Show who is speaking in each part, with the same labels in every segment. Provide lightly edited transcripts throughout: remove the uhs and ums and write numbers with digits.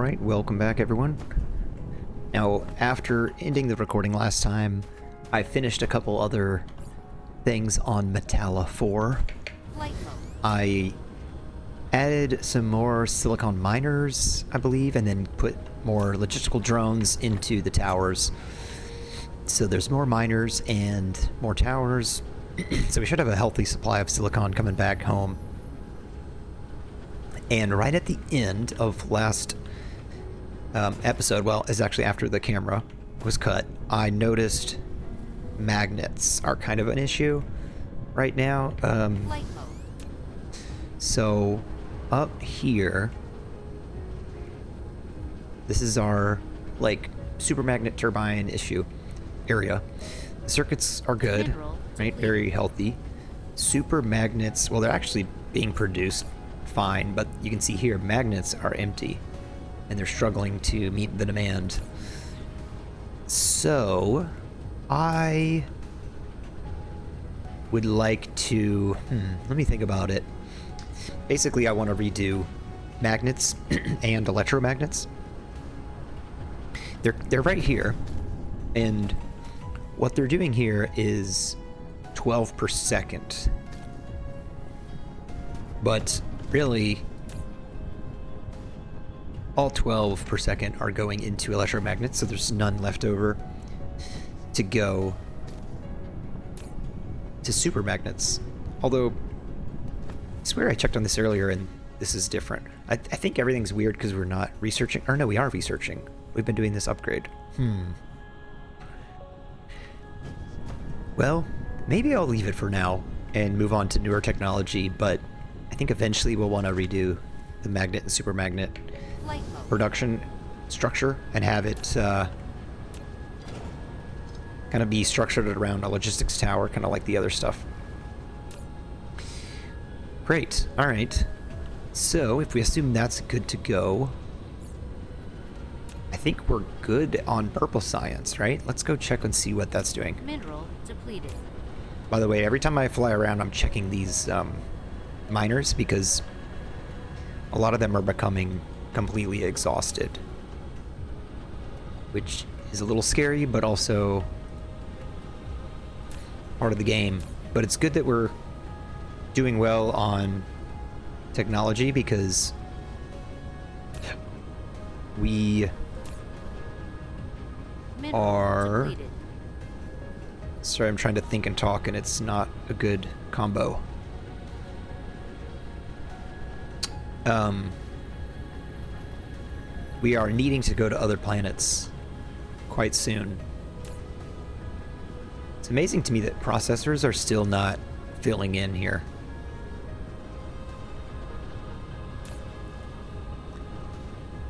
Speaker 1: Alright, welcome back everyone. Now, after ending the recording last time, I finished a couple other things on Metalla 4. I added some more silicon miners, I believe, and then put more logistical drones into the towers. So there's more miners and more towers, so we should have a healthy supply of silicon coming back home. And right at the end of last episode, well, it's actually after the camera was cut, I noticed magnets are kind of an issue right now. So up here, this is our like super magnet turbine issue area. The circuits are good, right? Very healthy. Super magnets, well, they're actually being produced fine, but you can see here magnets are empty and they're struggling to meet the demand. So I would like to let me think about it. Basically, I want to redo magnets and electromagnets. They're right here, and what they're doing here is 12 per second, but really all 12 per second are going into electromagnets, so there's none left over to go to supermagnets. Although I swear I checked on this earlier and this is different. I think everything's weird because we're not researching, or no, we are researching. We've been doing this upgrade. Well, maybe I'll leave it for now and move on to newer technology, but I think eventually we'll want to redo the magnet and supermagnet production structure and have it kind of be structured around a logistics tower, kind of like the other stuff. Great. All right. So if we assume that's good to go, I think we're good on purple science, right? Let's go check and see what that's doing.
Speaker 2: Mineral depleted.
Speaker 1: By the way, every time I fly around, I'm checking these miners because a lot of them are becoming completely exhausted, which is a little scary, but also part of the game. But it's good that we're doing well on technology because we are... Sorry, I'm trying to think and talk, and it's not a good combo. We are needing to go to other planets quite soon. It's amazing to me that processors are still not filling in here.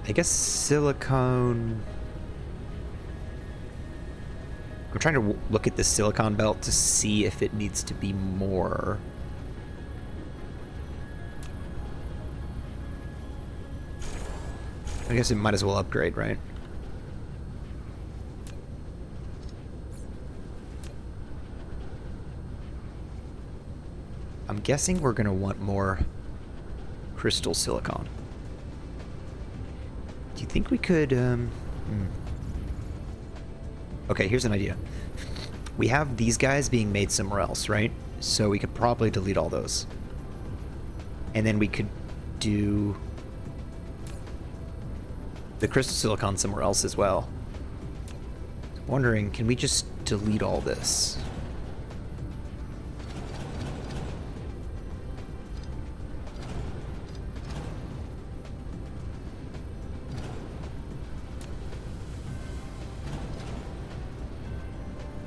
Speaker 1: I guess silicone... I'm trying to look at the silicon belt to see if it needs to be more. I guess it might as well upgrade, right? I'm guessing we're going to want more crystal silicon. Do you think we could... Okay, here's an idea. We have these guys being made somewhere else, right? So we could probably delete all those. And then we could do the crystal silicon somewhere else as well. I'm wondering, can we just delete all this?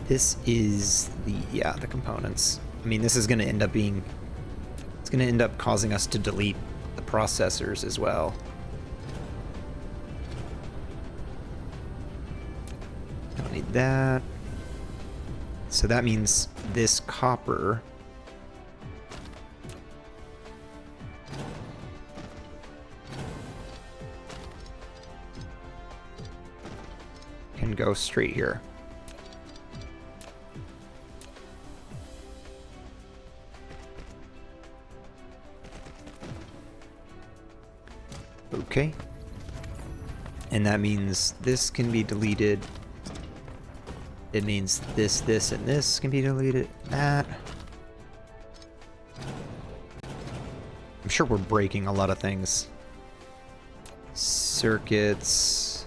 Speaker 1: This is the components. I mean, this is going to end up being... It's going to end up causing us to delete the processors as well. Don't need that. So that means this copper... can go straight here. Okay. And that means this can be deleted. It means this, this, and this can be deleted. That. I'm sure we're breaking a lot of things. Circuits.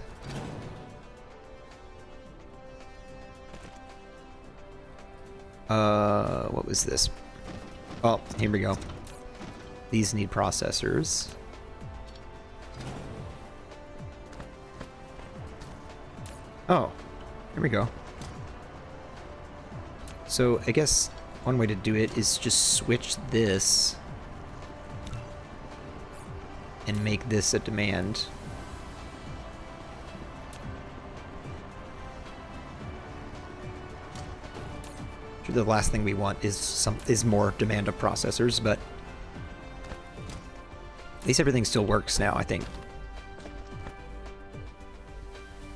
Speaker 1: What was this? Oh, here we go. These need processors. Oh, here we go. So I guess one way to do it is just switch this and make this a demand. Sure, the last thing we want is more demand of processors, but at least everything still works now, I think.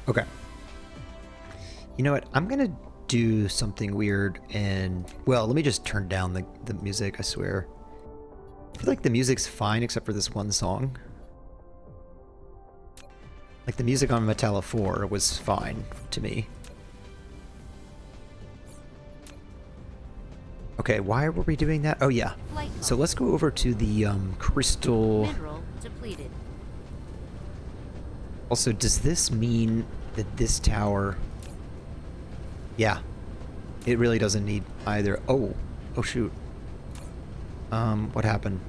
Speaker 1: Okay. You know what? I'm gonna do something weird and, well, let me just turn down the music, I swear. I feel like the music's fine except for this one song. Like the music on Metallica 4 was fine to me. Okay, why were we doing that? Oh yeah. So let's go over to the crystal.
Speaker 2: Mineral depleted.
Speaker 1: Also, does this mean that this tower... Yeah. It really doesn't need either. Oh. Oh shoot. What happened?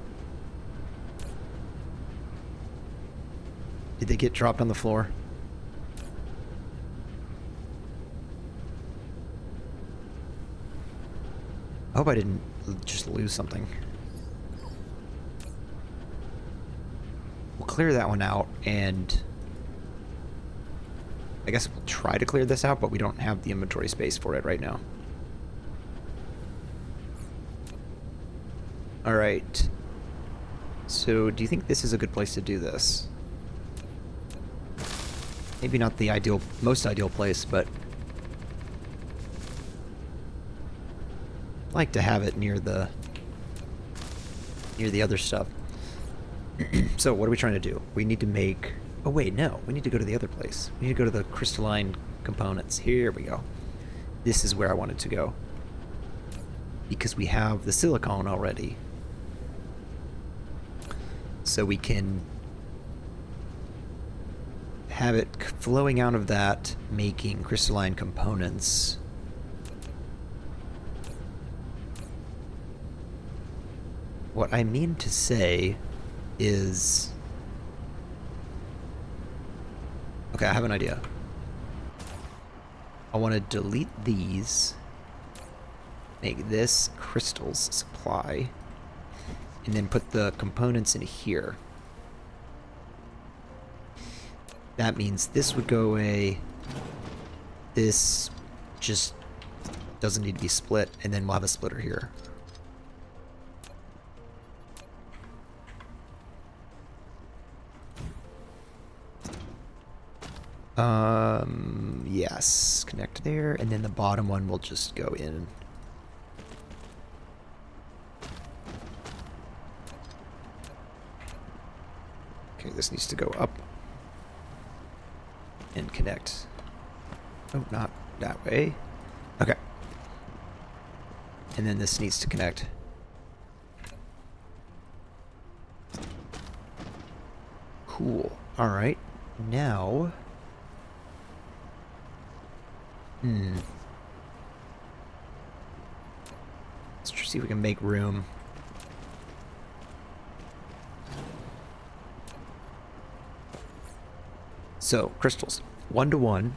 Speaker 1: Did they get dropped on the floor? I hope I didn't just lose something. We'll clear that one out, and I guess we'll try to clear this out, but we don't have the inventory space for it right now. Alright. So, do you think this is a good place to do this? Maybe not the most ideal place, but I like to have it near the other stuff. So what are we trying to do? We need to make... Oh wait, no. We need to go to the other place. We need to go to the crystalline components. Here we go. This is where I wanted to go. Because we have the silicone already. So we can have it flowing out of that, making crystalline components. What I mean to say is... Okay, I have an idea. I want to delete these, make this crystals supply, and then put the components in here. That means this would go away, this just doesn't need to be split, and then we'll have a splitter here. Yes, connect there, and then the bottom one will just go in. Okay, this needs to go up and connect. Oh, not that way. Okay. And then this needs to connect. Cool. All right. Now... Let's see if we can make room. So, crystals. 1 to 1.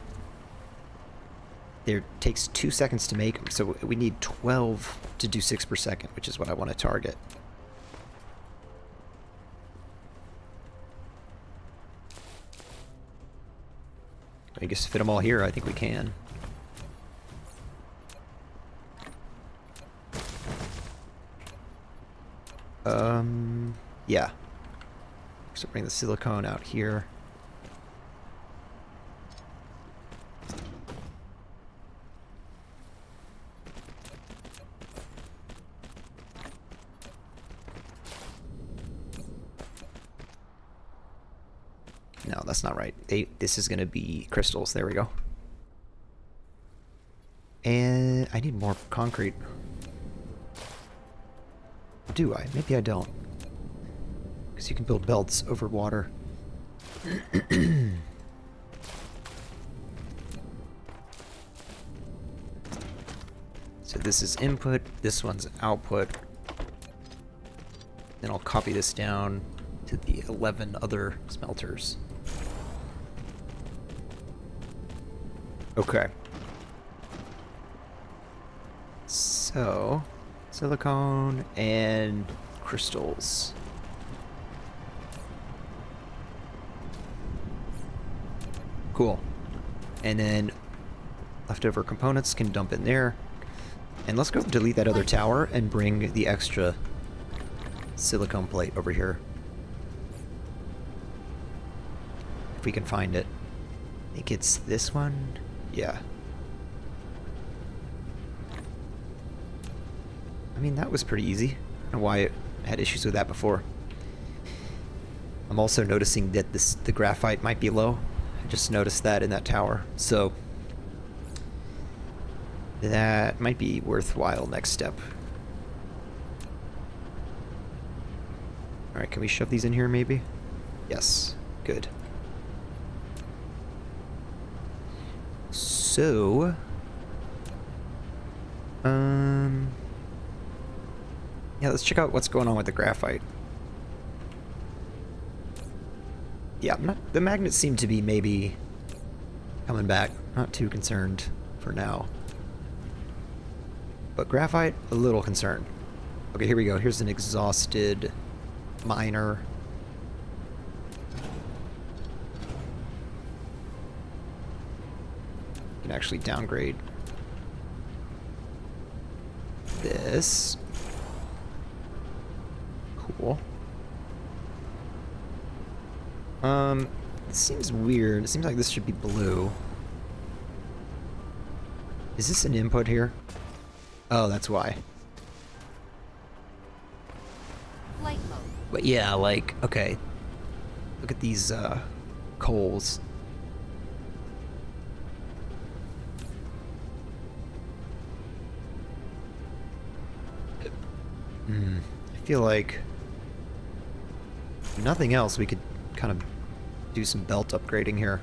Speaker 1: There takes 2 seconds to make them, so we need 12 to do 6 per second, which is what I want to target. I guess fit them all here, I think we can. Yeah. So bring the silicone out here. that's not right. This is gonna be crystals. There we go. And I need more concrete. Do I? Maybe I don't. Because you can build belts over water. So this is input, this one's output. Then I'll copy this down to the 11 other smelters. Okay. So, silicone and crystals. Cool. And then leftover components can dump in there. And let's go delete that other tower and bring the extra silicone plate over here. If we can find it. I think it's this one. Yeah. I mean, that was pretty easy. I don't know why I had issues with that before. I'm also noticing that the graphite might be low. I just noticed that in that tower. So that might be worthwhile next step. Alright, can we shove these in here maybe? Yes. Good. So yeah, let's check out what's going on with the graphite. Yeah, the magnets seem to be maybe coming back. Not too concerned for now. But graphite, a little concerned. Okay, here we go. Here's an exhausted miner. You can actually downgrade this. Cool. It seems weird. It seems like this should be blue. Is this an input here? Oh, that's why.
Speaker 2: Light mode.
Speaker 1: But yeah, like, okay. Look at these coals. I feel like if nothing else, we could kind of do some belt upgrading here.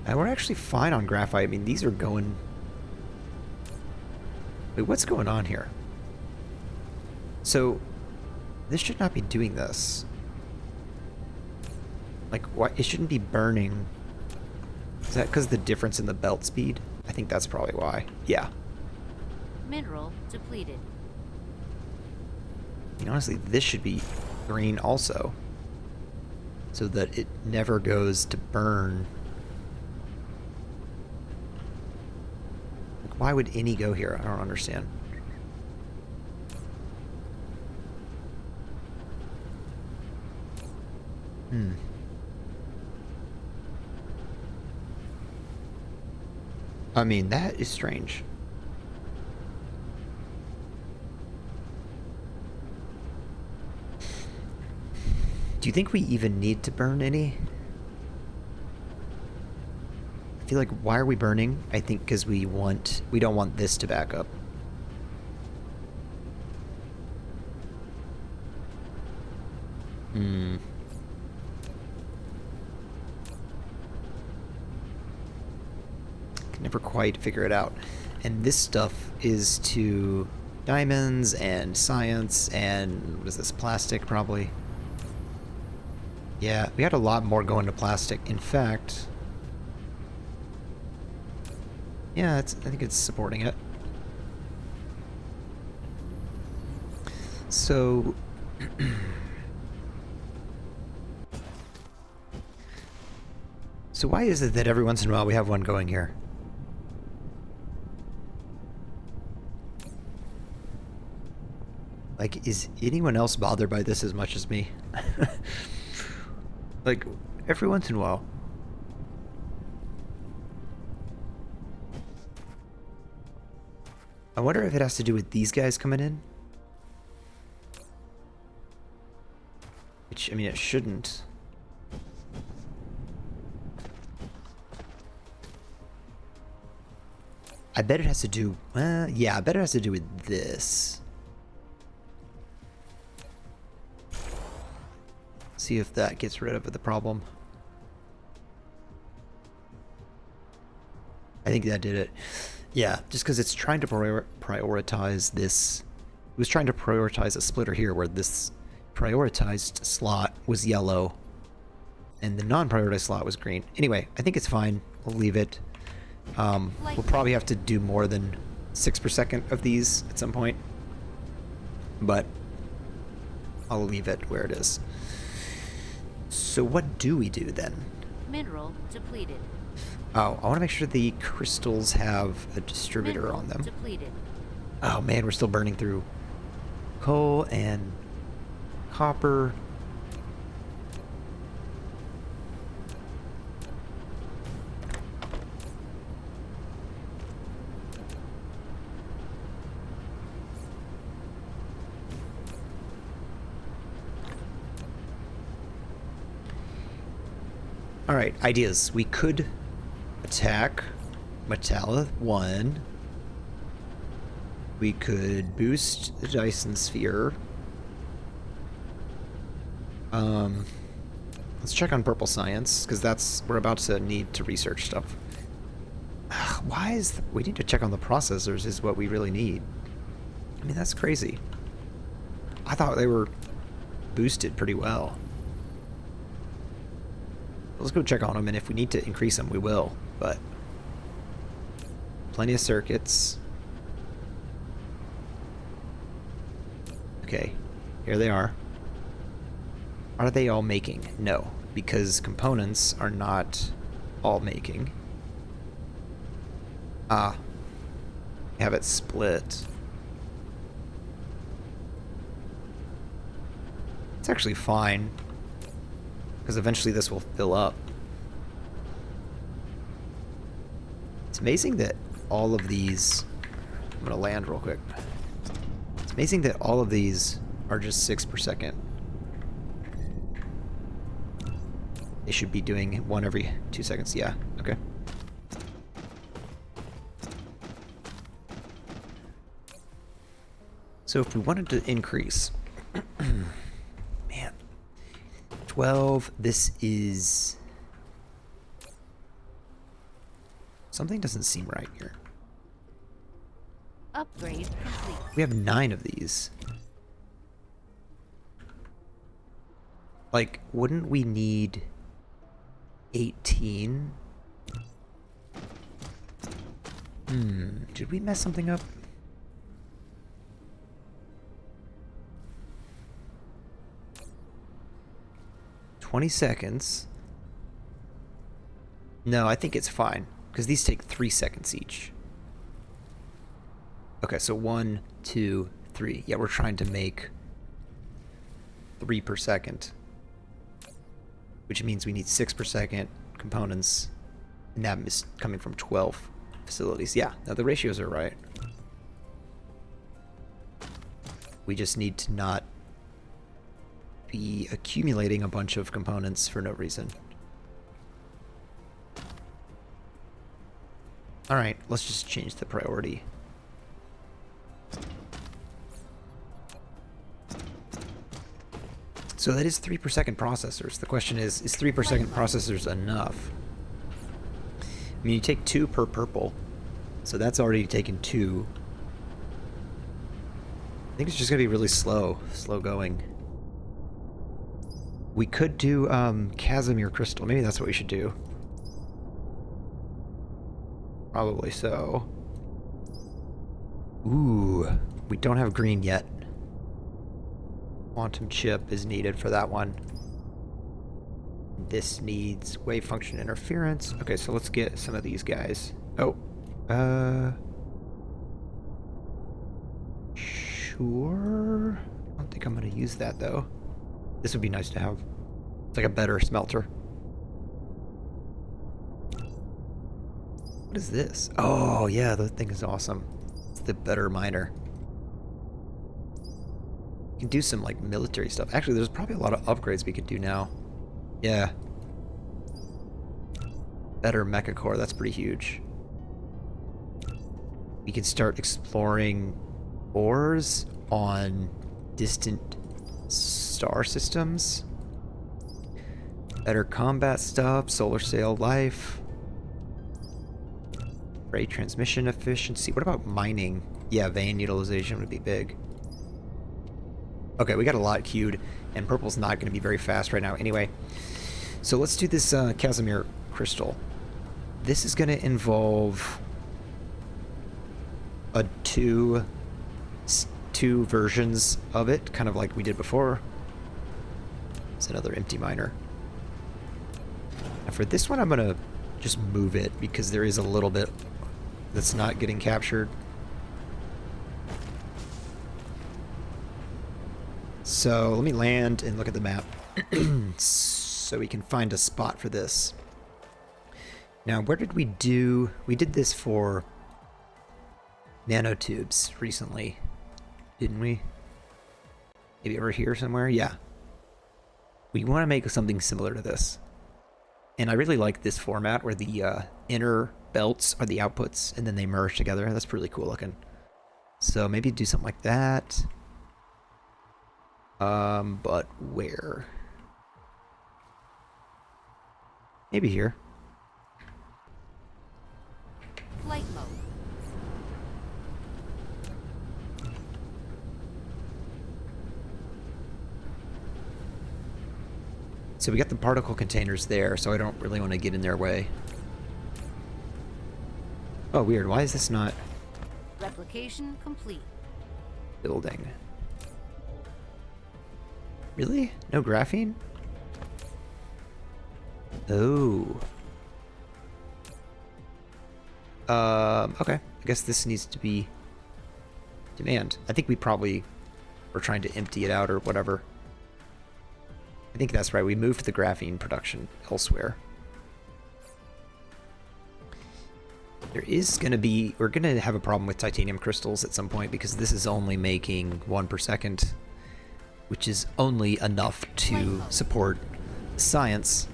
Speaker 1: And we're actually fine on graphite. I mean, these are going... Wait, what's going on here? So, this should not be doing this. Like, why? It shouldn't be burning. Is that because of the difference in the belt speed? I think that's probably why. Yeah.
Speaker 2: Mineral depleted.
Speaker 1: I mean, honestly, this should be green also. So that it never goes to burn. Like, why would any go here? I don't understand. I mean, that is strange. Do you think we even need to burn any? I feel like, why are we burning? I think because we don't want this to back up. Can never quite figure it out. And this stuff is to diamonds and science and what is this, plastic probably? Yeah, we had a lot more going to plastic. In fact, yeah, I think it's supporting it. So, so why is it that every once in a while we have one going here? Like, is anyone else bothered by this as much as me? Like, every once in a while. I wonder if it has to do with these guys coming in. Which, I mean, it shouldn't. I bet it has to do... yeah, I bet it has to do with this. See if that gets rid of the problem. I think that did it. Yeah, just because it's trying to prioritize this. It was trying to prioritize a splitter here where this prioritized slot was yellow and the non-prioritized slot was green. Anyway, I think it's fine. We'll leave it. We'll probably have to do more than 6 per second of these at some point. But I'll leave it where it is. So what do we do then?
Speaker 2: Mineral depleted.
Speaker 1: Oh, I want to make sure the crystals have a distributor
Speaker 2: Mineral
Speaker 1: on them.
Speaker 2: depleted.
Speaker 1: Oh man, we're still burning through coal and copper. Alright, ideas. We could attack Metalla 1. We could boost the Dyson sphere. Let's check on purple science, because that's... we're about to need to research stuff. Why is... we need to check on the processors is what we really need. I mean, that's crazy. I thought they were boosted pretty well. Let's go check on them, and if we need to increase them, we will, but... plenty of circuits. Okay, here they are. Are they all making? No, because components are not all making. Ah. Have it split. It's actually fine. Because eventually this will fill up. It's amazing that all of these... I'm going to land real quick. It's amazing that all of these are just 6 per second. They should be doing one every 2 seconds. Yeah, okay. So if we wanted to increase... man. 12, this is... something doesn't seem right here.
Speaker 2: Upgrade complete.
Speaker 1: We have 9 of these. Like, wouldn't we need 18? Did we mess something up? $20 seconds. No, I think it's fine, because these take 3 seconds each. Okay, so 1, 2, 3. Yeah, we're trying to make 3 per second. Which means we need 6 per second components. And that is coming from 12 facilities. Yeah, now the ratios are right. We just need to not be accumulating a bunch of components for no reason. Alright, let's just change the priority. So that is 3 per second processors. The question is 3 per second processors enough? I mean, you take 2 per purple, so that's already taken 2. I think it's just gonna be really slow going. We could do Casimir Cystal. Maybe that's what we should do. Probably so. Ooh, we don't have green yet. Quantum chip is needed for that one. This needs wave function interference. Okay, so let's get some of these guys. Oh, sure. I don't think I'm gonna use that though. This would be nice to have. It's like a better smelter. What is this? Oh yeah, the thing is awesome. It's the better miner. We can do some like military stuff. Actually, there's probably a lot of upgrades we could do now. Yeah. Better mecha core, that's pretty huge. We can start exploring ores on distant star systems. Better combat stuff, solar sail life. Ray transmission efficiency. What about mining? Yeah, vein utilization would be big. Okay, we got a lot queued, and purple's not going to be very fast right now anyway. So let's do this Casimir crystal. This is going to involve a two versions of it, kind of like we did before. It's another empty miner. And for this one, I'm going to just move it because there is a little bit that's not getting captured. So let me land and look at the map so we can find a spot for this. Now, where did we do... We did this for nanotubes recently, didn't we? Maybe over here somewhere? Yeah. We want to make something similar to this. And I really like this format where the inner belts are the outputs and then they merge together. That's really cool looking. So maybe do something like that. But where? Maybe here.
Speaker 2: Flight mode.
Speaker 1: So we got the particle containers there, so I don't really want to get in their way. Oh, weird. Why is this not
Speaker 2: Replication complete.
Speaker 1: building? Really? No graphene? Oh. Okay. I guess this needs to be demand. I think we probably were trying to empty it out or whatever. I think that's right. We moved the graphene production elsewhere. There is going to be... We're going to have a problem with titanium crystals at some point because this is only making 1 per second, which is only enough to support science,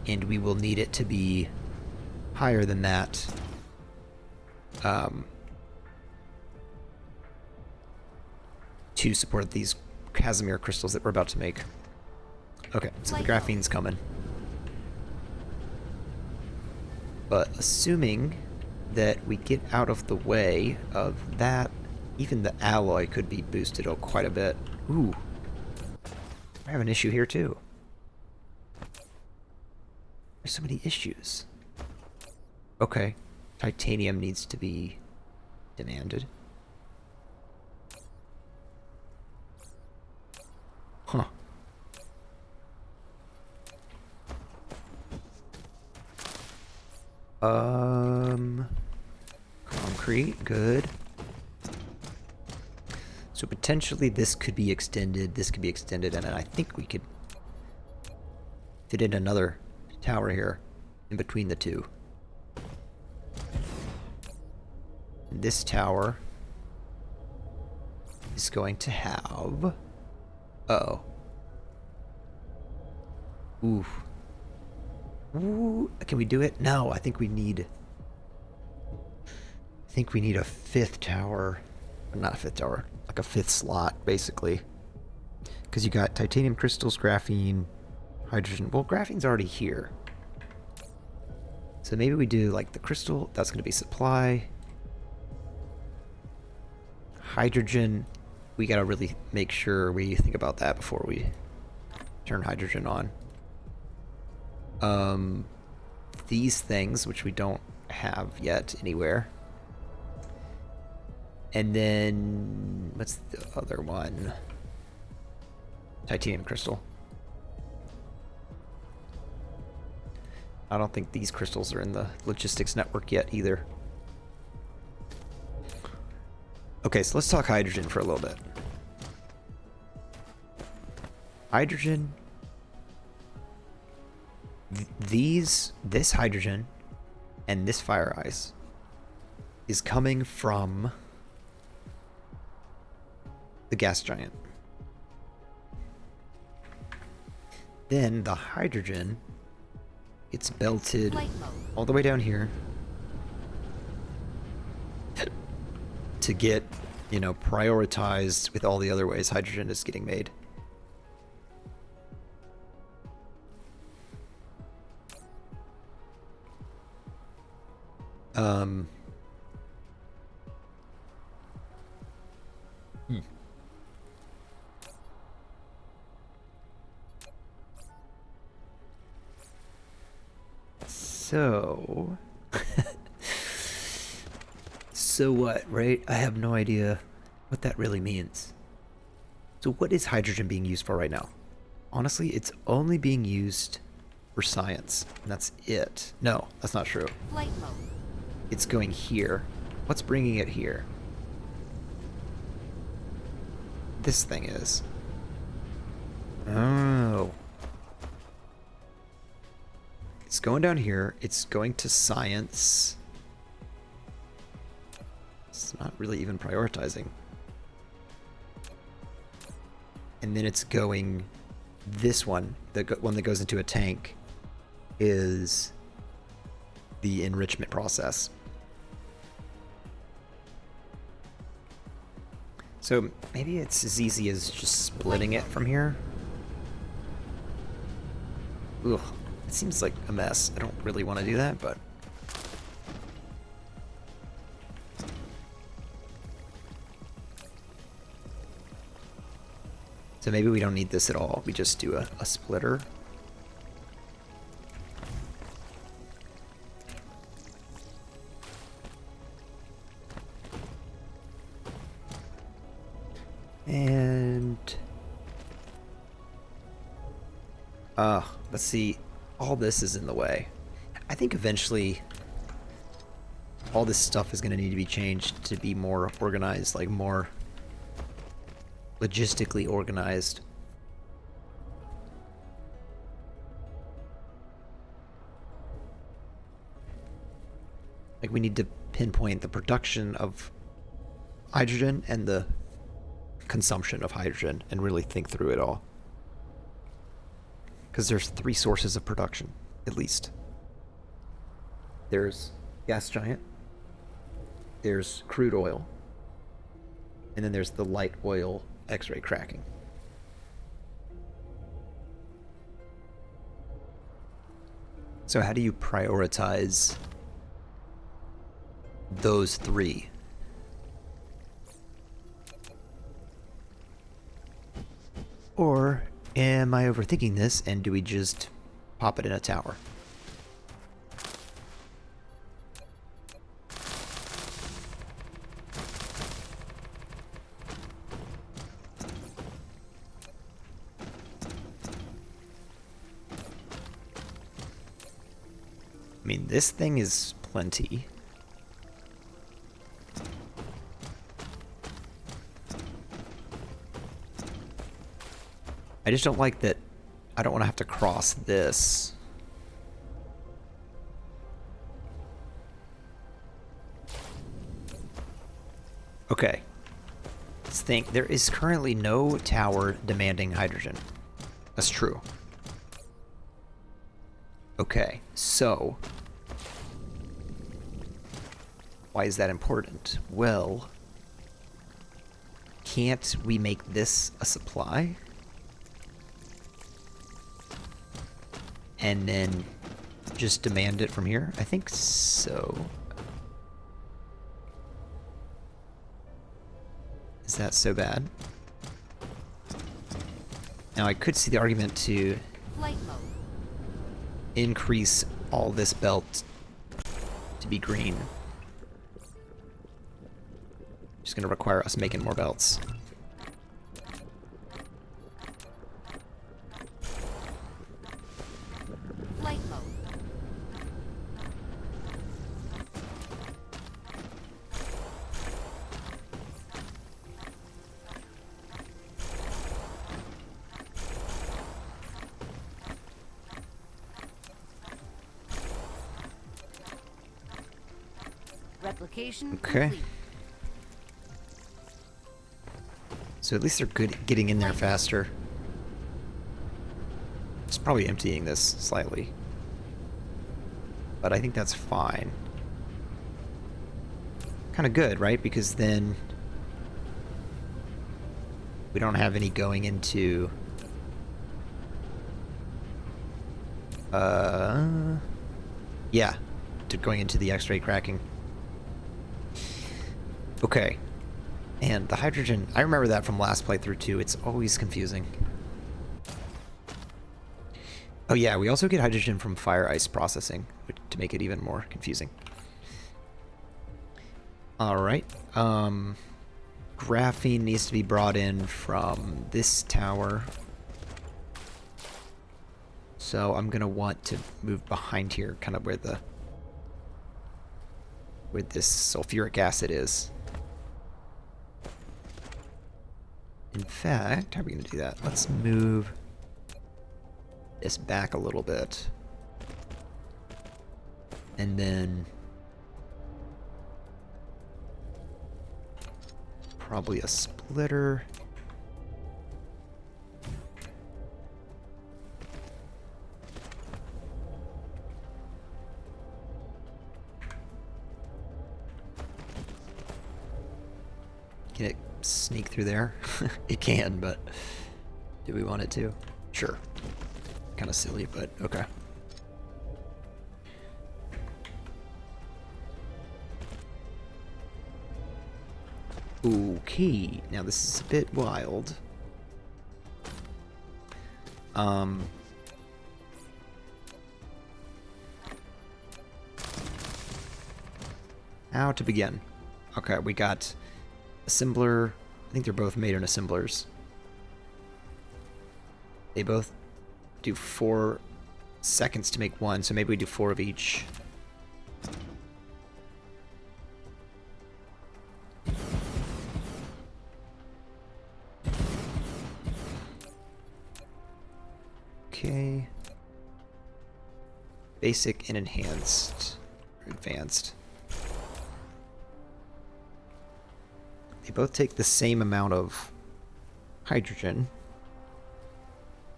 Speaker 1: and we will need it to be higher than that. To support these Casimir crystals that we're about to make. Okay, so the graphene's coming. But assuming that we get out of the way of that, even the alloy could be boosted quite a bit. Ooh. I have an issue here too. There's so many issues. Okay. Titanium needs to be demanded. Huh. Concrete, good. So potentially this could be extended, this could be extended, and I think we could fit in another tower here in between the two. This tower is going to have... Uh-oh. Ooh. Ooh. Can we do it? No, I think we need... a fifth tower. Not a fifth tower. Like a fifth slot, basically. Because you got titanium crystals, graphene, hydrogen. Well, graphene's already here. So maybe we do like the crystal. That's going to be supply. Hydrogen. We got to really make sure we think about that before we turn hydrogen on. These things, which we don't have yet anywhere. And then, what's the other one? Titanium crystal. I don't think these crystals are in the logistics network yet either. Okay, so let's talk hydrogen for a little bit. Hydrogen. This hydrogen and this fire ice is coming from the gas giant. Then the hydrogen gets belted
Speaker 2: Flight mode.
Speaker 1: all the way down here to get, you know, prioritized with all the other ways hydrogen is getting made. So... So what, right? I have no idea what that really means. So what is hydrogen being used for right now? Honestly, it's only being used for science, and that's it. No, that's not true.
Speaker 2: Flight mode.
Speaker 1: It's going here. What's bringing it here? This thing is. Oh. It's going down here. It's going to science. It's not really even prioritizing. And then it's going... This one, the one that goes into a tank, is the enrichment process. So maybe it's as easy as just splitting it from here. Ugh, it seems like a mess. I don't really want to do that, but... So maybe we don't need this at all. We just do a splitter. And... let's see. All this is in the way. I think eventually all this stuff is going to need to be changed to be more organized, like more logistically organized. Like we need to pinpoint the production of hydrogen and the consumption of hydrogen and really think through it all. Because there's 3 sources of production, at least. There's gas giant, there's crude oil, and then there's the light oil X-ray cracking. So how do you prioritize those 3? Or am I overthinking this and do we just pop it in a tower? I mean, this thing is plenty. I just don't like that I don't want to have to cross this. Okay. Let's think. There is currently no tower demanding hydrogen. That's true. Okay, so why is that important? Well, can't we make this a supply? And then just demand it from here? I think so. Is that so bad? Now I could see the argument to
Speaker 2: Flight mode.
Speaker 1: increase all this belt to be green. Just gonna require us making more belts.
Speaker 2: Flight mode. Replication
Speaker 1: Okay.
Speaker 2: complete.
Speaker 1: So at least they're good at getting in there faster. It's probably emptying this slightly. But I think that's fine. Kind of good, right? Because then we don't have any going into... yeah, going into the X-ray cracking. Okay. And the hydrogen, I remember that from last playthrough too. It's always confusing. Oh yeah, we also get hydrogen from fire ice processing, to make it even more confusing. Alright. Graphene needs to be brought in from this tower. So I'm gonna want to move behind here, kind of where this sulfuric acid is. In fact, how are we gonna do that? Let's move this back a little bit. And then probably a splitter. Can it sneak through there? It can, but do we want it to? Sure. Kind of silly, but okay. Okay, now this is a bit wild. How to begin? Okay, we got assembler. I think they're both made in assemblers. They both do 4 seconds to make one, so maybe we do 4 of each. Okay. Basic and enhanced. Or advanced. They both take the same amount of hydrogen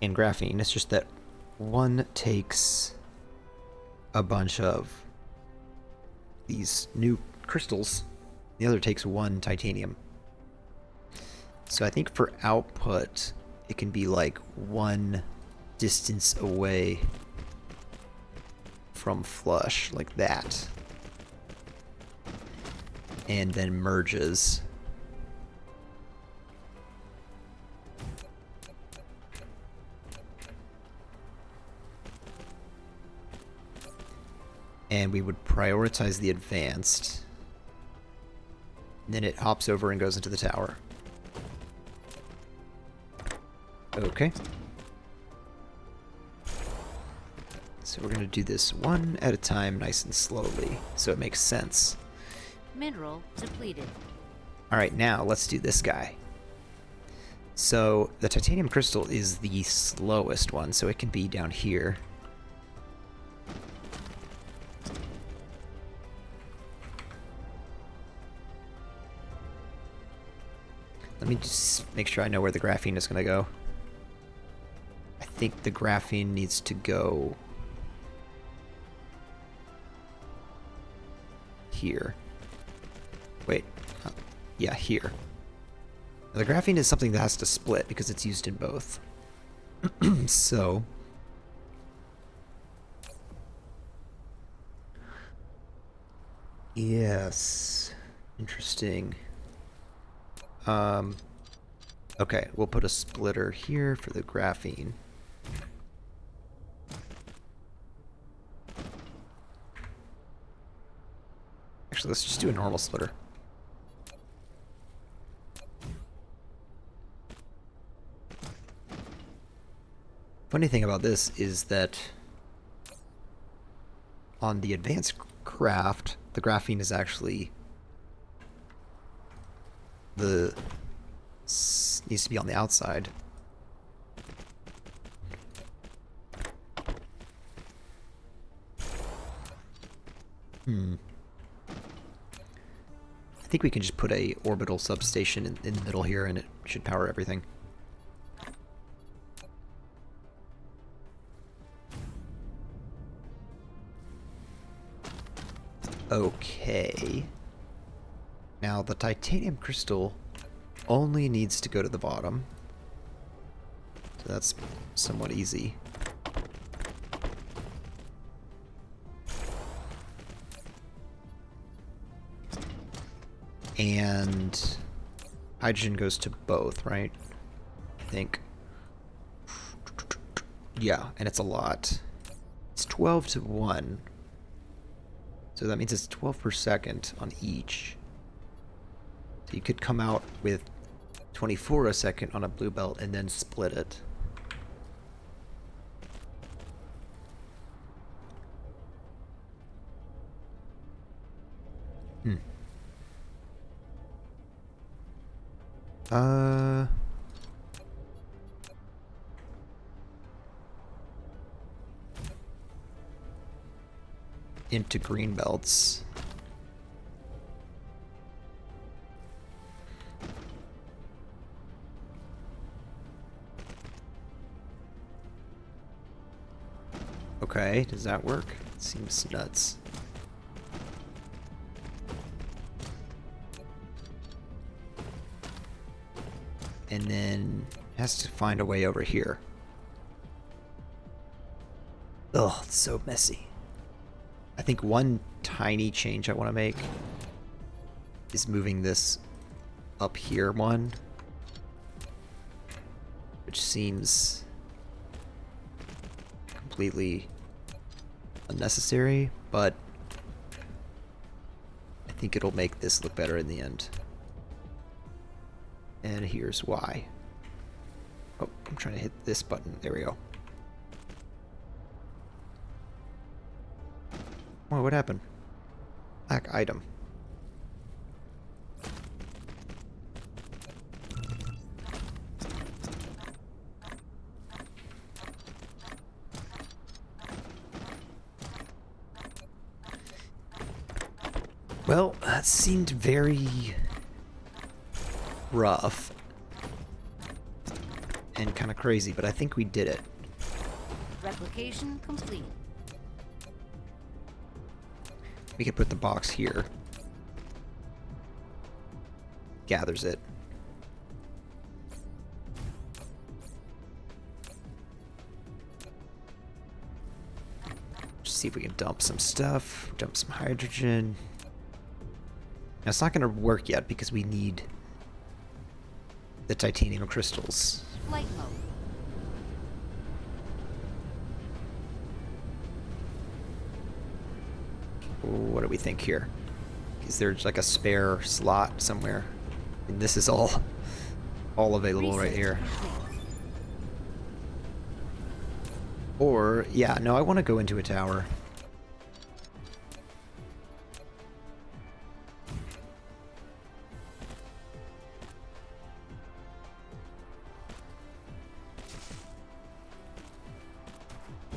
Speaker 1: and graphene. It's just that one takes a bunch of these new crystals. The other takes 1 titanium. So I think for output, it can be like 1 distance away from flush, like that. And then merges. And we would prioritize the advanced. And then it hops over and goes into the tower. Okay. So we're going to do this one at a time, nice and slowly, so it makes sense.
Speaker 2: Mineral depleted.
Speaker 1: Alright, now let's do this guy. So the titanium crystal is the slowest one, so it can be down here. Let me just make sure I know where the graphene is going to go. I think the graphene needs to go here. Wait. Yeah, here. Now, the graphene is something that has to split because it's used in both. So... yes. Interesting. Okay, we'll put a splitter here for the graphene. Actually, let's just do a normal splitter. Funny thing about this is that on the advanced craft, the graphene is actually needs to be on the outside. I think we can just put a orbital substation in the middle here and it should power everything. Okay. Now the titanium crystal only needs to go to the bottom. So that's somewhat easy. And hydrogen goes to both, right? I think. Yeah, and it's a lot. It's 12 to 1. So that means it's 12 per second on each. So you could come out with 24 a second on a blue belt and then split it. Hmm. Into green belts. Okay, does that work? It seems nuts. And then has to find a way over here. Ugh, it's so messy. I think one tiny change I want to make is moving this up here one, which seems completely unnecessary, but I think it'll make this look better in the end. And here's why. Oh, I'm trying to hit this button. There we go. Oh, what happened? Black item. Well, that seemed very rough and kind of crazy, but I think we did it.
Speaker 2: Replication complete.
Speaker 1: We could put the box here. Gathers it. Just see if we can dump some stuff. Dump some hydrogen. Now, it's not going to work yet because we need the titanium crystals.
Speaker 2: Flight mode.
Speaker 1: What do we think here? Is there like a spare slot somewhere? And this is all available right here. Or, yeah, no, I want to go into a tower.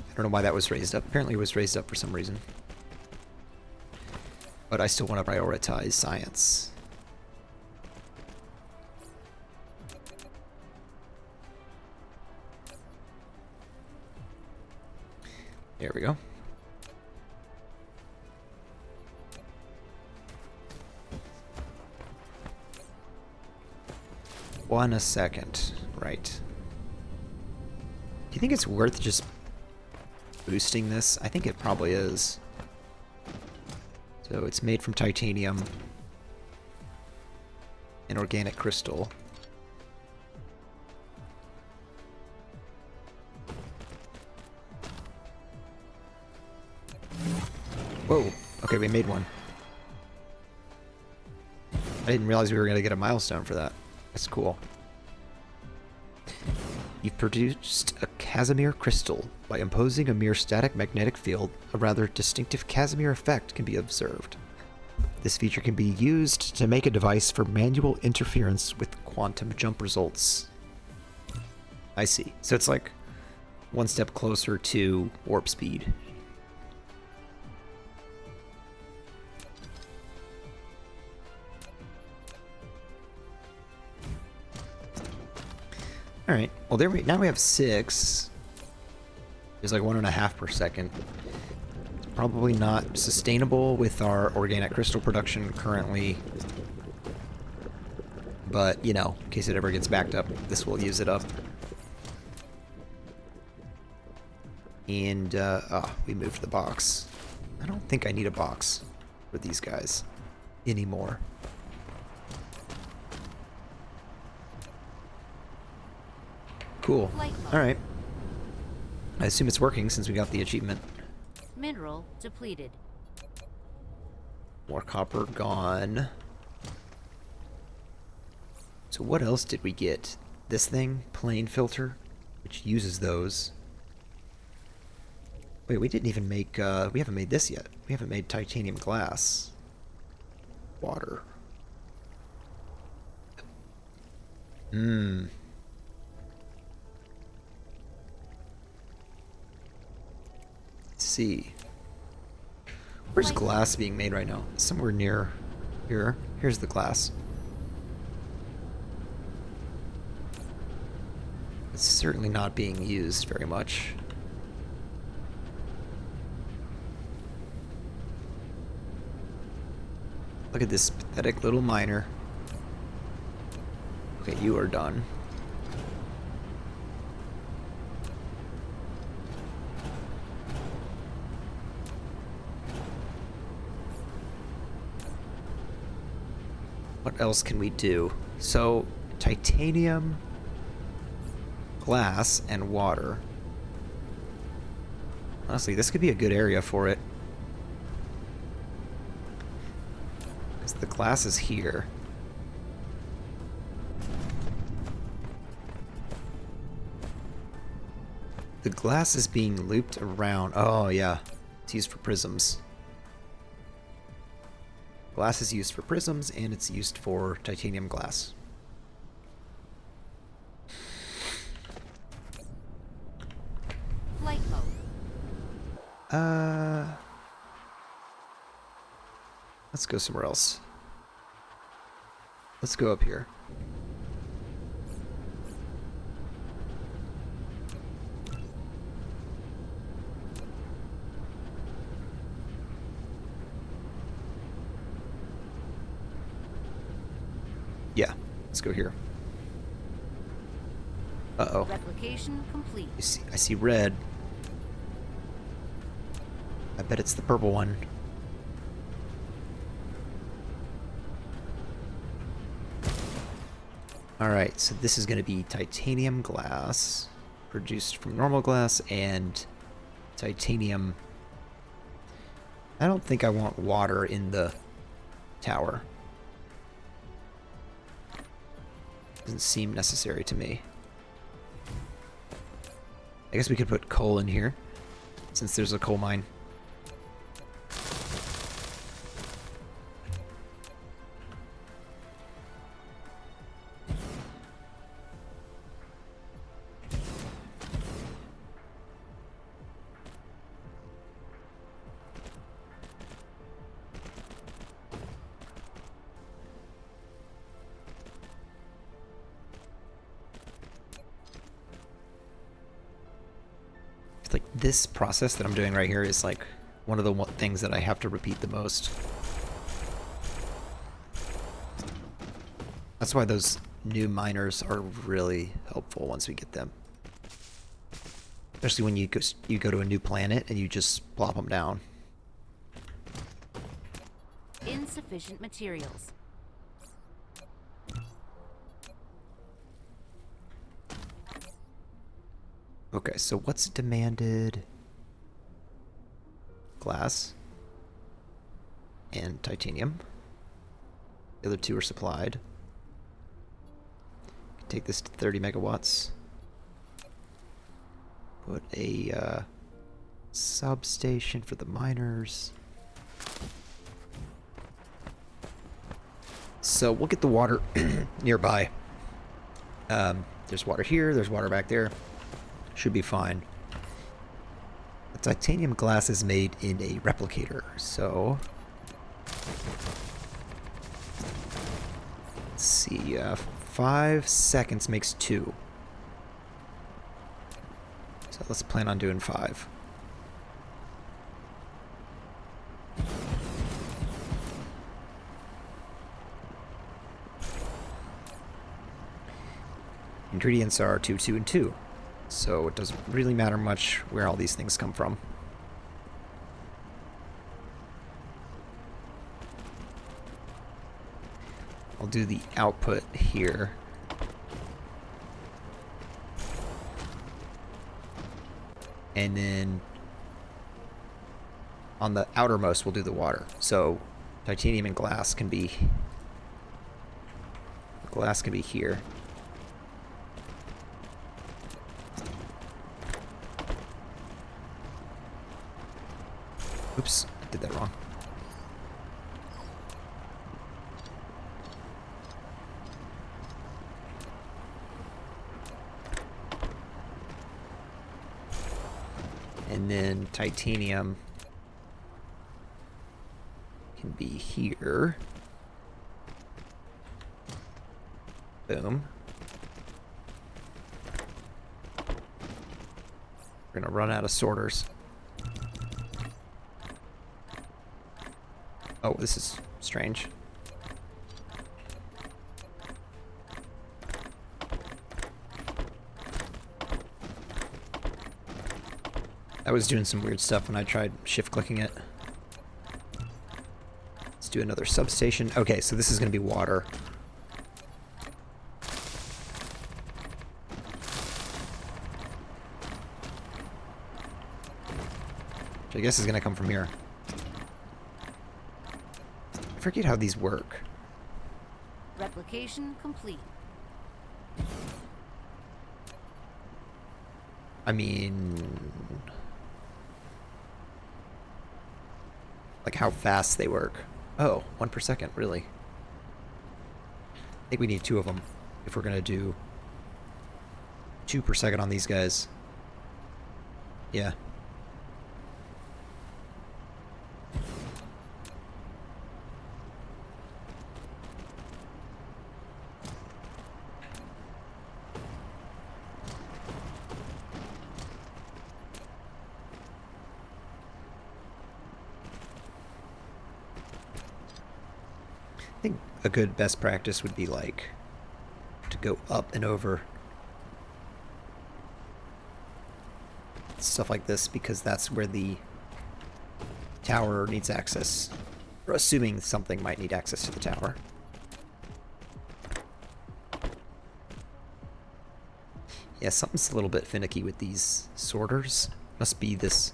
Speaker 1: I don't know why that was raised up. Apparently it was raised up for some reason. But I still want to prioritize science. There we go. One a second. Right. Do you think it's worth just boosting this? I think it probably is. So it's made from titanium, an organic crystal. Whoa, okay, we made one. I didn't realize we were going to get a milestone for that. That's cool. You've produced a Casimir crystal. By imposing a mere static magnetic field, a rather distinctive Casimir effect can be observed. This feature can be used to make a device for manual interference with quantum jump results. I see. So it's like one step closer to warp speed. All right. Well, now we have 6. It's like 1.5 per second. Probably not sustainable with our organic crystal production currently. But, you know, in case it ever gets backed up, this will use it up. And, we moved the box. I don't think I need a box for these guys anymore. Cool. Alright. I assume it's working since we got the achievement.
Speaker 2: Mineral depleted.
Speaker 1: More copper gone. So what else did we get? This thing, plane filter, which uses those. Wait, we didn't even make, we haven't made this yet. We haven't made titanium glass. Water. Let's see. Where's glass being made right now? Somewhere near here. Here's the glass. It's certainly not being used very much. Look at this pathetic little miner. Okay, you are done. What else can we do? So, titanium, glass, and water. Honestly, this could be a good area for it. Because the glass is here. The glass is being looped around. Oh, yeah. It's used for prisms. Glass is used for prisms, and it's used for titanium glass.
Speaker 2: Flight mode.
Speaker 1: Let's go somewhere else. Let's go up here. Yeah, let's go here. Uh-oh.
Speaker 2: Replication complete.
Speaker 1: I see red. I bet it's the purple one. Alright, so this is going to be titanium glass, produced from normal glass, and titanium. I don't think I want water in the tower. Doesn't seem necessary to me. I guess we could put coal in here, since there's a coal mine. Like this process that I'm doing right here is like one of the things that I have to repeat the most. That's why those new miners are really helpful once we get them. Especially when you go to a new planet and you just plop them down.
Speaker 2: Insufficient materials.
Speaker 1: Okay, so what's demanded? Glass and titanium. The other two are supplied. Take this to 30 megawatts. Put a substation for the miners. So we'll get the water nearby. There's water here, there's water back there. Should be fine. The titanium glass is made in a replicator, so... Let's see, 5 seconds makes 2. So let's plan on doing 5. Ingredients are 2, 2, and 2. So it doesn't really matter much where all these things come from. I'll do the output here. And then on the outermost, we'll do the water. So titanium and glass can be here. Oops, I did that wrong. And then titanium can be here. Boom. We're gonna run out of sorters. Oh, this is strange. I was doing some weird stuff when I tried shift-clicking it. Let's do another substation. Okay, so this is going to be water. Which I guess is going to come from here. I forget how these work.
Speaker 2: Replication complete.
Speaker 1: I mean... like how fast they work. Oh, 1 per second, really? I think we need 2 of them if we're gonna do 2 per second on these guys. Yeah. I think a good best practice would be like to go up and over stuff like this, because that's where the tower needs access. Or assuming something might need access to the tower. Yeah, something's a little bit finicky with these sorters. Must be this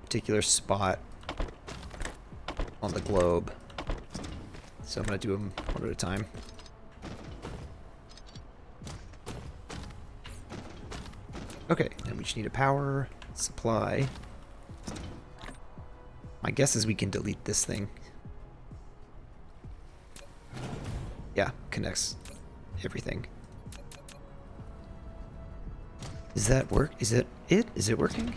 Speaker 1: particular spot on the globe. So I'm going to do them one at a time. Okay, and we just need a power supply. My guess is we can delete this thing. Yeah, connects everything. Does that work? Is it? Is it working?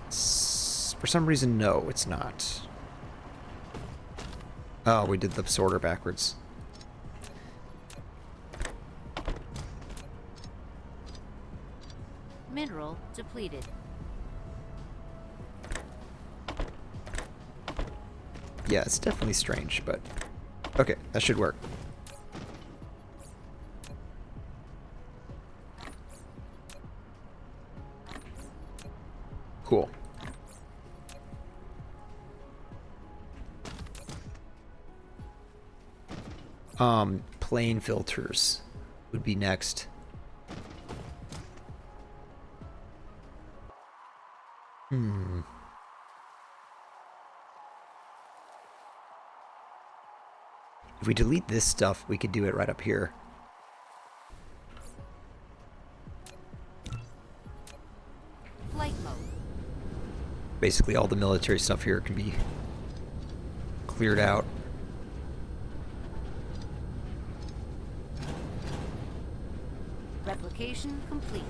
Speaker 1: For some reason, no, it's not. Oh, we did the sorter backwards.
Speaker 2: Mineral depleted.
Speaker 1: Yeah, it's definitely strange, but okay, that should work. Cool. Plane filters would be next. If we delete this stuff, we could do it right up here.
Speaker 2: Flight mode.
Speaker 1: Basically, all the military stuff here can be cleared out.
Speaker 2: Replication complete.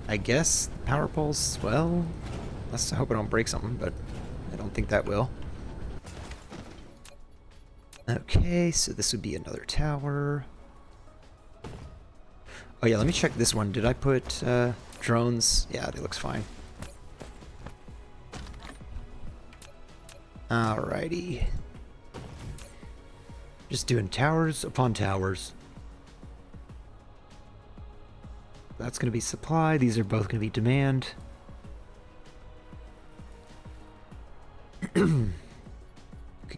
Speaker 1: I guess power poles, well, let's hope I don't break something, but I don't think that will. Okay, so this would be another tower. Oh yeah, let me check this one. Did I put drones? Yeah, that looks fine. Alrighty. Just doing towers upon towers. That's going to be supply. These are both going to be demand. Could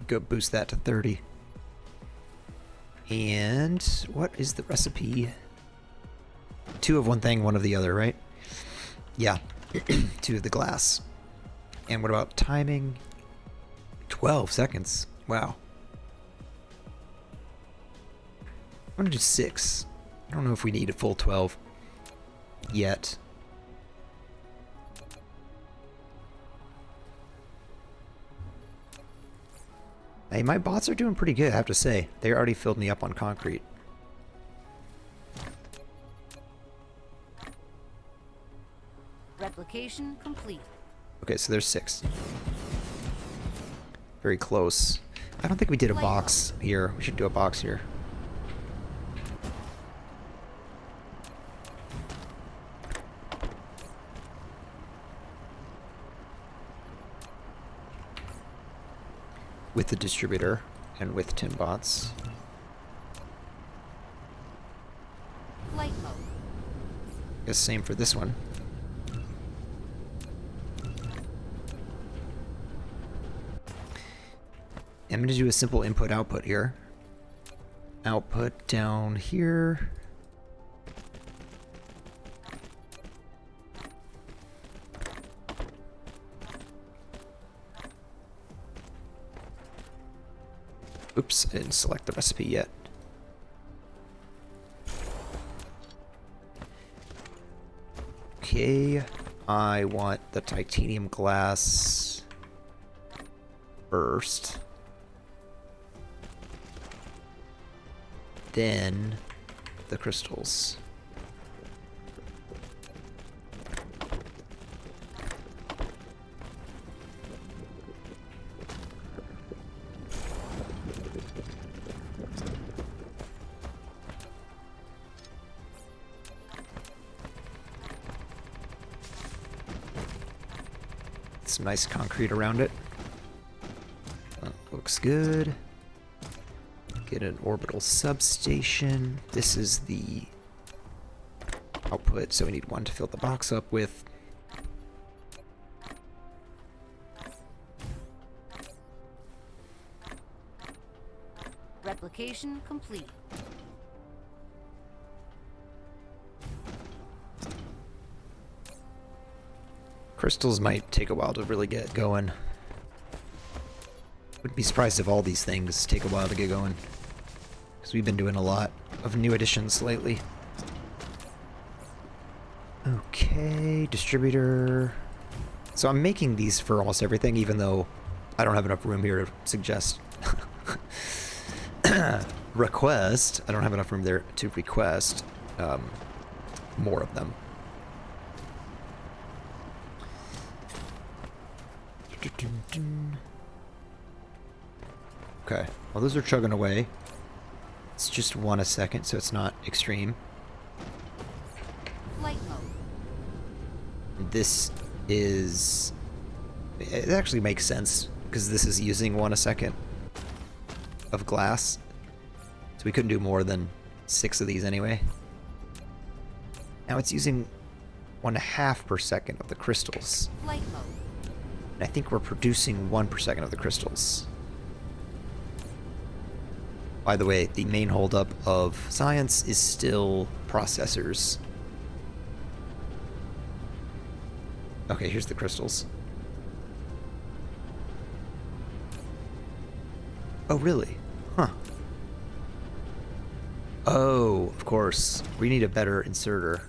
Speaker 1: go boost that to 30. And what is the recipe? 2 of one thing, 1 of the other, right? Yeah. 2 of the glass. And what about timing? 12 seconds. Wow. I'm gonna do 6. I don't know if we need a full 12 yet. Hey, my bots are doing pretty good, I have to say. They already filled me up on concrete.
Speaker 2: Replication complete.
Speaker 1: Okay, so there's 6. Very close. I don't think we did a box here. We should do a box here. With the distributor and with 10 bots.
Speaker 2: Flight mode.
Speaker 1: Guess same for this one. I'm going to do a simple input-output here. Output down here. Oops, I didn't select the recipe yet. Okay, I want the titanium glass first. Then the crystals. Some nice concrete around it. Looks good. Get an orbital substation. This is the output, so we need 1 to fill the box up with.
Speaker 2: Replication complete.
Speaker 1: Crystals might take a while to really get going. Wouldn't be surprised if all these things take a while to get going. Because we've been doing a lot of new additions lately. Okay, distributor. So I'm making these for almost everything, even though I don't have enough room here to suggest request. I don't have enough room there to request more of them. Okay, well those are chugging away. It's just 1 a second, so it's not extreme.
Speaker 2: Flight mode.
Speaker 1: This is... It actually makes sense, because this is using 1 a second of glass. So we couldn't do more than 6 of these anyway. Now it's using 1/2 per second of the crystals.
Speaker 2: Flight mode.
Speaker 1: And I think we're producing 1 per second of the crystals. By the way, the main holdup of science is still processors. Okay, here's the crystals. Oh, really? Huh. Oh, of course. We need a better inserter.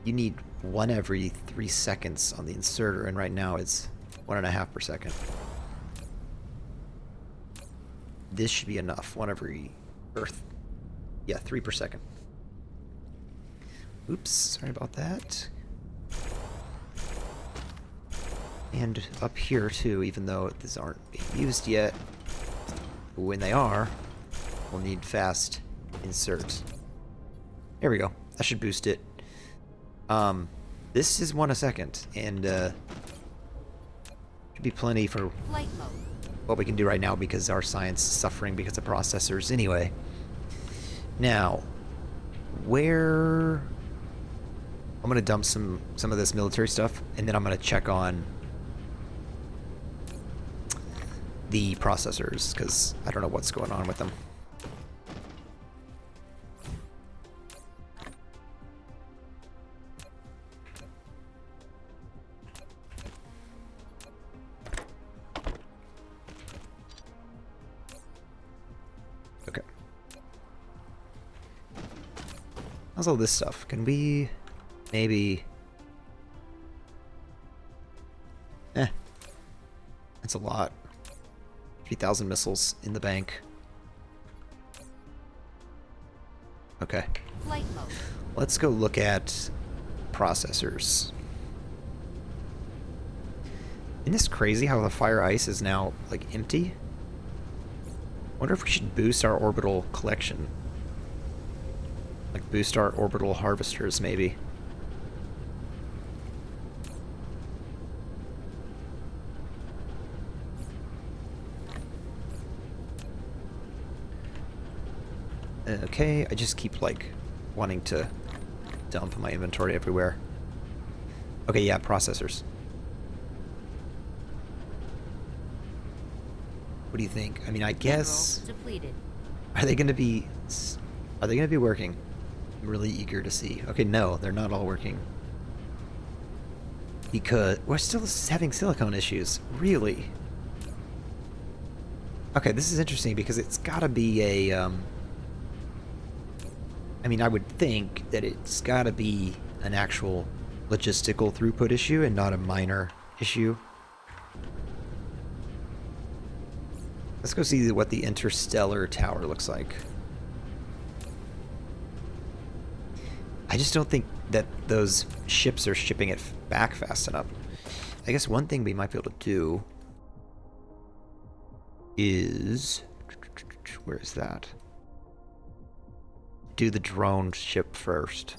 Speaker 1: You need 1 every 3 seconds on the inserter, and right now it's 1.5 per second. This should be enough. 1 every... Yeah, 3 per second. Oops, sorry about that. And up here too, even though these aren't being used yet. When they are, we'll need fast insert. There we go. That should boost it. This is 1 a second, and Should be plenty for
Speaker 2: Flight mode.
Speaker 1: what we can do right now because our science is suffering because of processors anyway. Now, where... I'm going to dump some of this military stuff, and then I'm going to check on the processors, because I don't know what's going on with them. Okay. How's all this stuff? Can we maybe... That's a lot. 3,000 missiles in the bank. Okay.
Speaker 2: Flight mode.
Speaker 1: Let's go look at processors. Isn't this crazy how the fire ice is now, like, empty? Wonder if we should boost our orbital collection. Like, boost our orbital harvesters, maybe. Okay, I just keep, like, wanting to dump my inventory everywhere. Okay, yeah, processors. What do you think? I mean, I guess...
Speaker 2: Depleted.
Speaker 1: Are they gonna be working? I'm really eager to see. Okay, no, they're not all working. Because we're still having silicone issues. Really? Okay, this is interesting because it's gotta be a, I mean, I would think that it's gotta be an actual logistical throughput issue and not a minor issue. Let's go see what the interstellar tower looks like. I just don't think that those ships are shipping it back fast enough. I guess one thing we might be able to do is... Where is that? Do the drone ship first.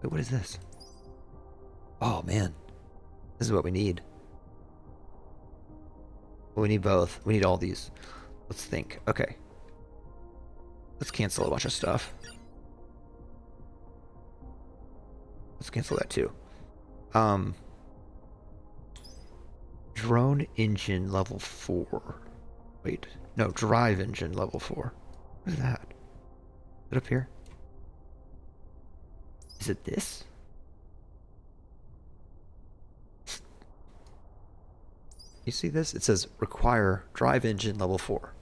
Speaker 1: Wait, what is this? Oh, man. This is what we need. Well, we need both. We need all these. Let's think. Okay. Let's cancel a bunch of stuff. Let's cancel that too. Drone engine level 4. Wait. No, drive engine level 4. What is that? Is it up here? Is it this? You see this? It says require drive engine level 4.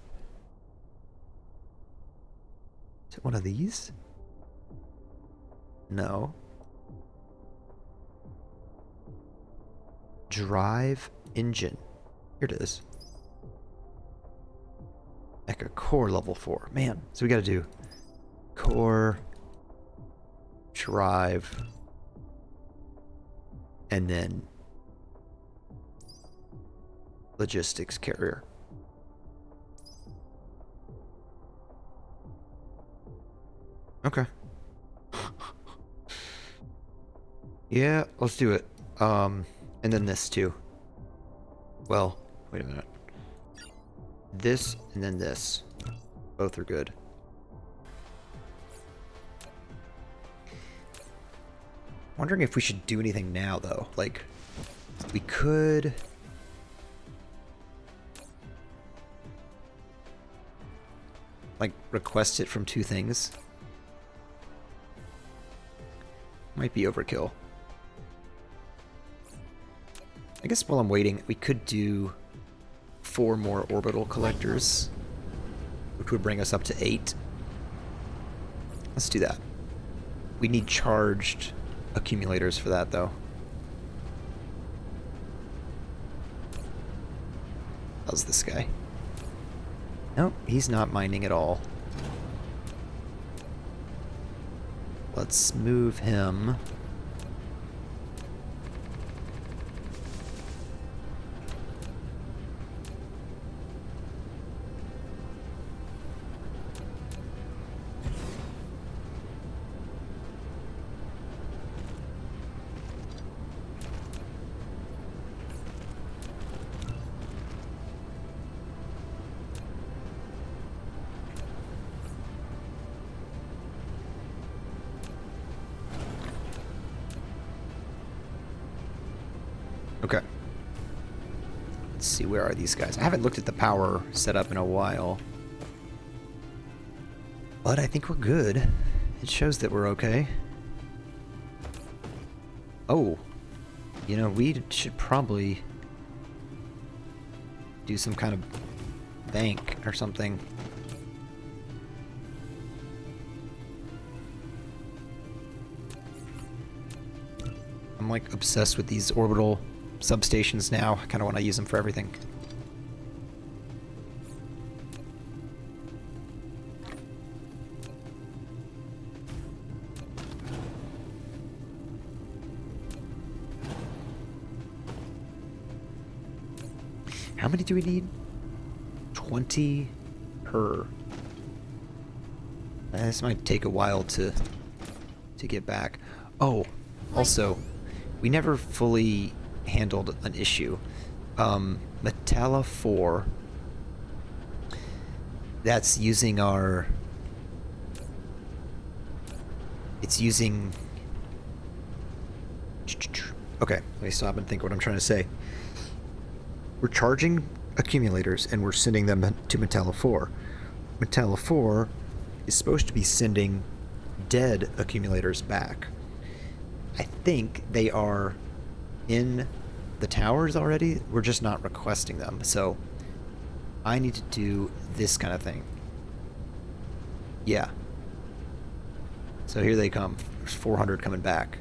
Speaker 1: Is it one of these? No. Drive engine. Here it is. Like a core level 4. Man, so we gotta do core, drive, and then logistics carrier. Okay. Yeah, let's do it. And then this too. Well, wait a minute. This and then this. Both are good. Wondering if we should do anything now though. Like, we could... like, request it from two things. Might be overkill. I guess while I'm waiting, we could do 4 more orbital collectors, which would bring us up to 8. Let's do that. We need charged accumulators for that, though. How's this guy? Nope, he's not mining at all. Let's move him. Let's see, where are these guys? I haven't looked at the power setup in a while. But I think we're good. It shows that we're okay. Oh. You know, we should probably do some kind of bank or something. I'm like obsessed with these orbital substations now. I kind of want to use them for everything. How many do we need? 20 per. This might take a while to get back. Oh, also, we never fully handled an issue. Metalla 4. That's using our... It's using... Okay, let me stop and think what I'm trying to say. We're charging accumulators and we're sending them to Metalla 4. Metalla 4 is supposed to be sending dead accumulators back. I think they are in the towers already. We're just not requesting them. So I need to do this kind of thing. Yeah. So here they come. There's 400 coming back.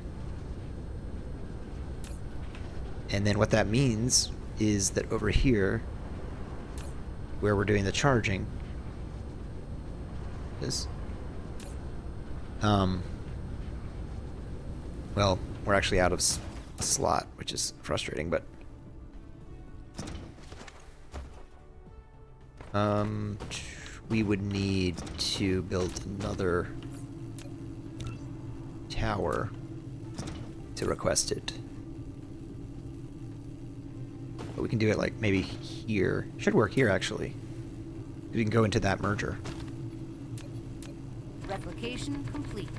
Speaker 1: And then what that means is that over here, where we're doing the charging, is well, we're actually out of a slot, which is frustrating, but we would need to build another tower to request it. But we can do it like maybe here. Should work here actually. We can go into that merger.
Speaker 2: Replication complete.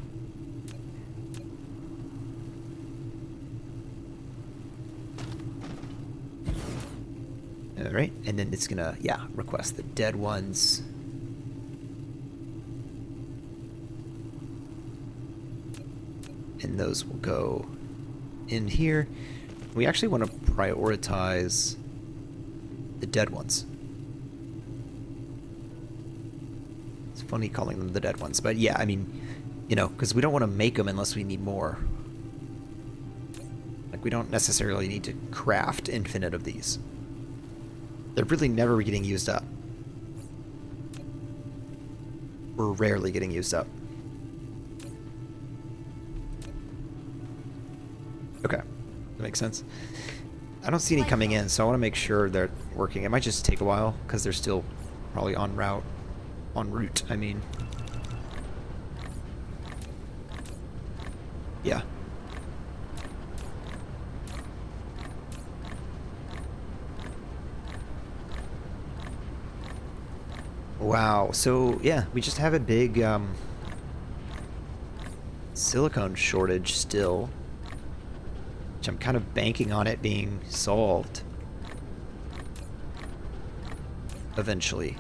Speaker 1: Alright, and then it's gonna, yeah, request the dead ones. And those will go in here. We actually want to prioritize the dead ones. It's funny calling them the dead ones, but yeah, I mean, you know, because we don't want to make them unless we need more. Like, we don't necessarily need to craft infinite of these. They're really never getting used up. We're rarely getting used up. Okay. That makes sense. I don't see any coming in, so I want to make sure they're working. It might just take a while because they're still probably en route. En route, I mean. Yeah. Wow. So yeah, we just have a big silicone shortage still. I'm kind of banking on it being solved eventually.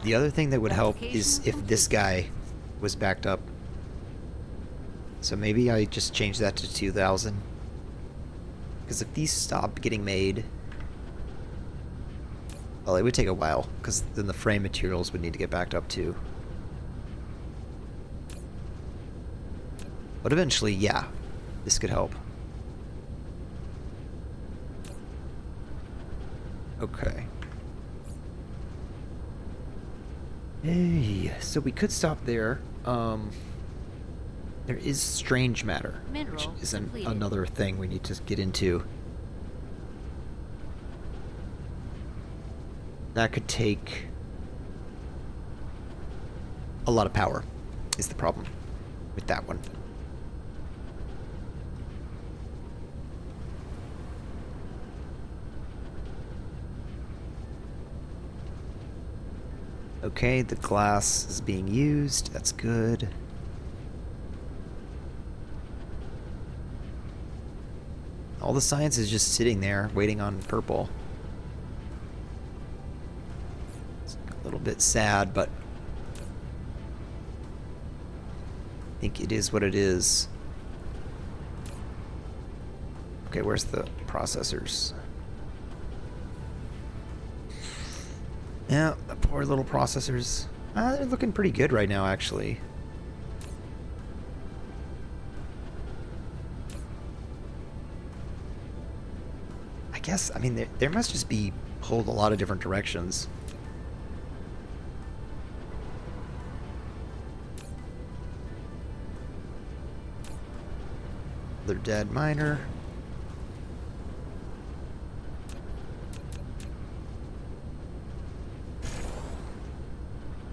Speaker 1: The other thing that would help is if this guy was backed up. So maybe I just change that to 2,000. Because if these stop getting made, well, it would take a while, because then the frame materials would need to get backed up too. But eventually, yeah. This could help. Okay. Hey, so we could stop there. There is strange matter, which is another thing we need to get into. That could take a lot of power, is the problem with that one. Okay, the glass is being used. That's good. All the science is just sitting there waiting on purple. It's a little bit sad, but I think it is what it is. Okay, where's the processors? Yeah, the poor little processors. They're looking pretty good right now, actually. I guess, I mean, there must just be pulled a lot of different directions. Another dead miner.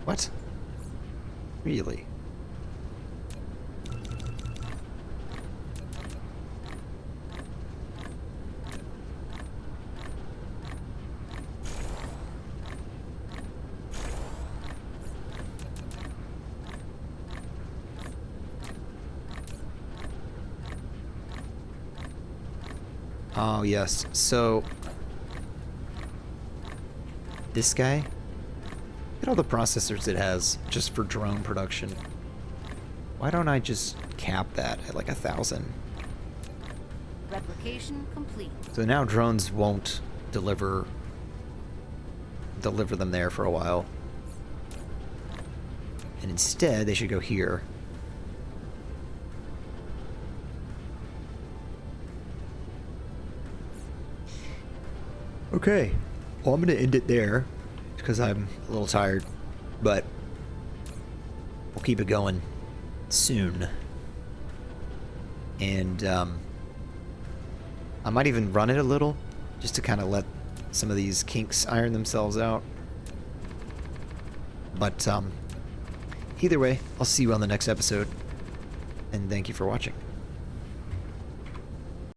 Speaker 1: What? Really? Oh, yes. So, this guy, look at all the processors it has just for drone production. Why don't I just cap that at like 1,000?
Speaker 2: Replication complete.
Speaker 1: So now drones won't deliver them there for a while. And instead, they should go here. Okay, well, I'm going to end it there because I'm a little tired, but we'll keep it going soon. And I might even run it a little just to kind of let some of these kinks iron themselves out. But either way, I'll see you on the next episode, and thank you for watching.